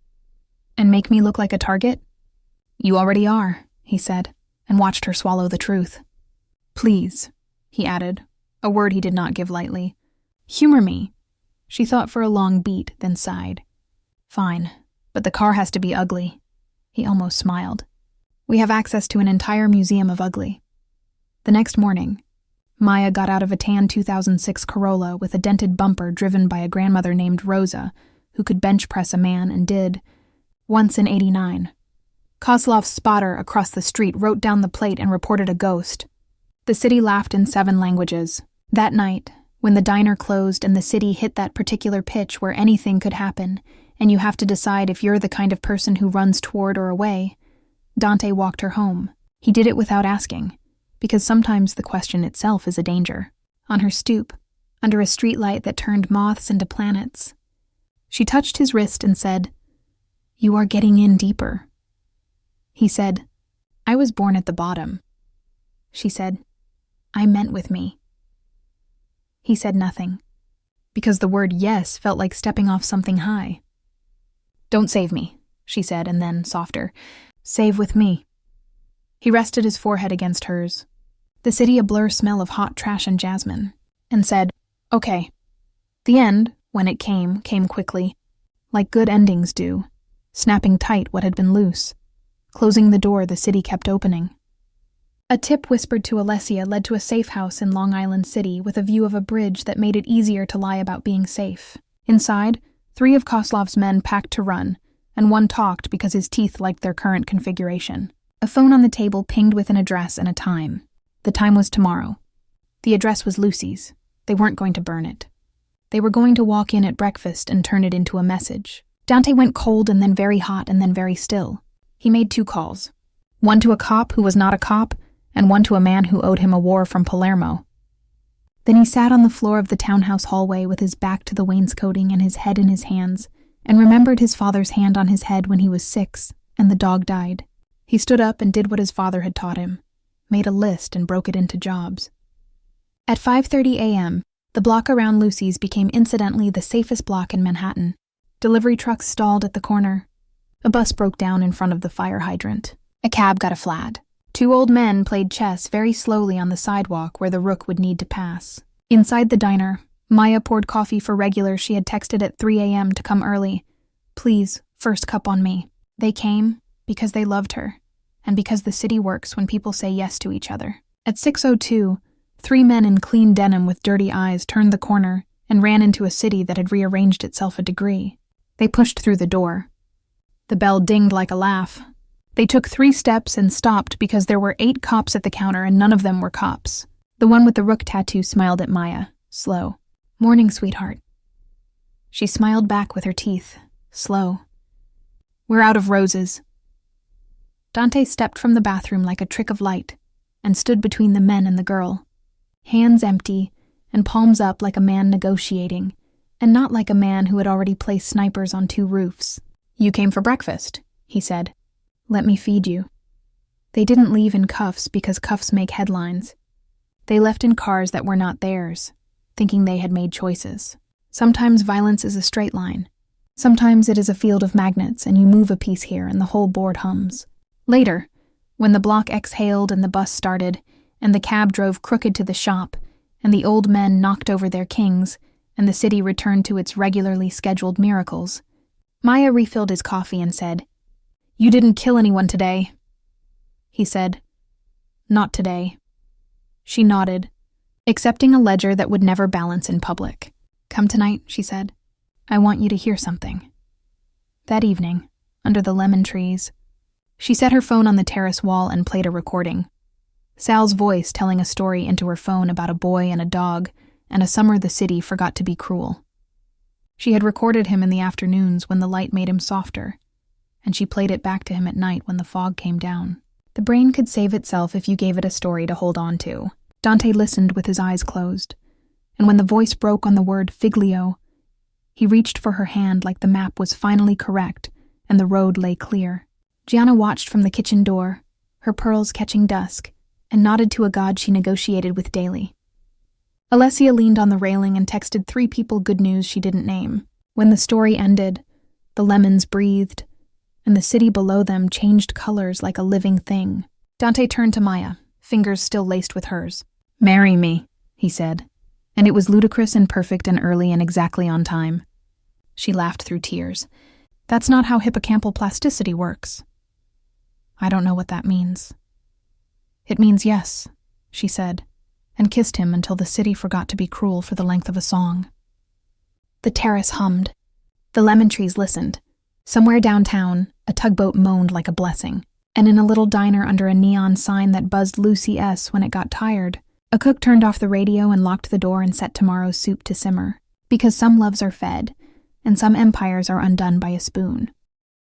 And make me look like a target? You already are, he said, and watched her swallow the truth. Please, he added, a word he did not give lightly. Humor me. She thought for a long beat, then sighed. Fine, but the car has to be ugly. He almost smiled. We have access to an entire museum of ugly. The next morning, Maya got out of a tan 2006 Corolla with a dented bumper driven by a grandmother named Rosa, who could bench press a man and did, once in '89. Kozlov's spotter across the street wrote down the plate and reported a ghost. The city laughed in 7 languages. That night, when the diner closed and the city hit that particular pitch where anything could happen, and you have to decide if you're the kind of person who runs toward or away, Dante walked her home. He did it without asking, because sometimes the question itself is a danger. On her stoop, under a streetlight that turned moths into planets, she touched his wrist and said, You are getting in deeper. He said, I was born at the bottom. She said, I meant with me. He said nothing, because the word yes felt like stepping off something high. Don't save me, she said, and then, softer, save with me. He rested his forehead against hers, the city a blur smell of hot trash and jasmine, and said, Okay. The end, when it came quickly, like good endings do, snapping tight what had been loose, closing the door the city kept opening. A tip whispered to Alessia led to a safe house in Long Island City with a view of a bridge that made it easier to lie about being safe. Inside, 3 of Kozlov's men packed to run, and 1 talked because his teeth liked their current configuration. A phone on the table pinged with an address and a time. The time was tomorrow. The address was Lucy's. They weren't going to burn it. They were going to walk in at breakfast and turn it into a message. Dante went cold and then very hot and then very still. He made 2 calls. One to a cop who was not a cop, and one to a man who owed him a war from Palermo. Then he sat on the floor of the townhouse hallway with his back to the wainscoting and his head in his hands, and remembered his father's hand on his head when he was 6, and the dog died. He stood up and did what his father had taught him, made a list and broke it into jobs. At 5:30 a.m., the block around Lucy's became incidentally the safest block in Manhattan. Delivery trucks stalled at the corner. A bus broke down in front of the fire hydrant. A cab got a flat. 2 old men played chess very slowly on the sidewalk where the rook would need to pass. Inside the diner, Maya poured coffee for regulars she had texted at 3 a.m. to come early. Please, first cup on me. They came because they loved her, and because the city works when people say yes to each other. At 6:02, 3 men in clean denim with dirty eyes turned the corner and ran into a city that had rearranged itself a degree. They pushed through the door. The bell dinged like a laugh. They took 3 steps and stopped because there were 8 cops at the counter and none of them were cops. The one with the rook tattoo smiled at Maya, slow. Morning, sweetheart. She smiled back with her teeth, slow. We're out of roses. Dante stepped from the bathroom like a trick of light and stood between the men and the girl, hands empty and palms up like a man negotiating, and not like a man who had already placed snipers on 2 roofs. You came for breakfast, he said. Let me feed you. They didn't leave in cuffs because cuffs make headlines. They left in cars that were not theirs, thinking they had made choices. Sometimes violence is a straight line. Sometimes it is a field of magnets and you move a piece here and the whole board hums. Later, When the block exhaled and the bus started, and the cab drove crooked to the shop, and the old men knocked over their kings, and the city returned to its regularly scheduled miracles, Maya refilled his coffee and said, "You didn't kill anyone today." He said, "Not today." She nodded, accepting a ledger that would never balance in public. "Come tonight," she said. "I want you to hear something." That evening, under the lemon trees, she set her phone on the terrace wall and played a recording. Sal's voice telling a story into her phone about a boy and a dog and a summer the city forgot to be cruel. She had recorded him in the afternoons when the light made him softer, and she played it back to him at night when the fog came down. The brain could save itself if you gave it a story to hold on to. Dante listened with his eyes closed, and when the voice broke on the word Figlio, he reached for her hand like the map was finally correct and the road lay clear. Gianna watched from the kitchen door, her pearls catching dusk, and nodded to a god she negotiated with daily. Alessia leaned on the railing and texted 3 people good news she didn't name. When the story ended, the lemons breathed, and the city below them changed colors like a living thing. Dante turned to Maya, fingers still laced with hers. "Marry me," he said, and it was ludicrous and perfect and early and exactly on time. She laughed through tears. "That's not how hippocampal plasticity works." "I don't know what that means." "It means yes," she said, and kissed him until the city forgot to be cruel for the length of a song. The terrace hummed. The lemon trees listened. Somewhere downtown, a tugboat moaned like a blessing, and in a little diner under a neon sign that buzzed Lucy S. when it got tired, a cook turned off the radio and locked the door and set tomorrow's soup to simmer, because some loves are fed, and some empires are undone by a spoon.